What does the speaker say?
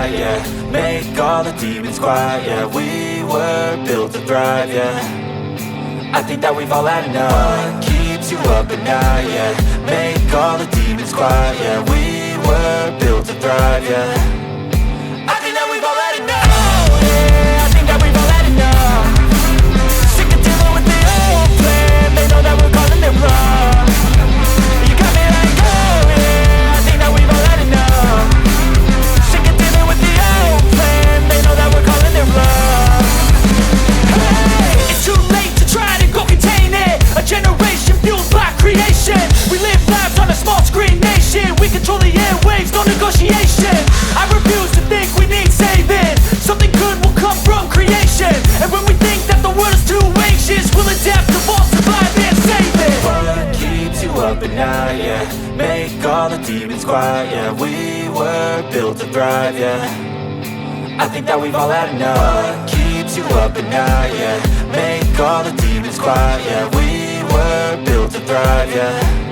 night, yeah. Make all the demons quiet, yeah. We were built to thrive, yeah. I think that we've all had enough. What keeps you up at night, yeah. Make all the demons quiet, yeah. We were built to thrive, yeah. I think that we've all had enough. Oh yeah, I think that we've all had enough. Sick of dealing with the old plan. They know that we're calling it wrong. You got me like, oh yeah, I think that we've all had enough. Sick of dealing with the old plan. They know that we're calling it wrong. Hey, it's too late to try to go contain it. A generation fueled by creation. We live lives on a small screen nation. We control the airwaves, no negotiation. I refuse to think we need saving. Something good will come from creation. And when we think that the world is too anxious, we'll adapt, evolve, survive and save it. What keeps you up at night, yeah. Make all the demons quiet, yeah. We were built to thrive, yeah. I think that we've all had enough. What keeps you up at night, yeah. Make all the demons quiet, yeah. We were built to thrive, yeah.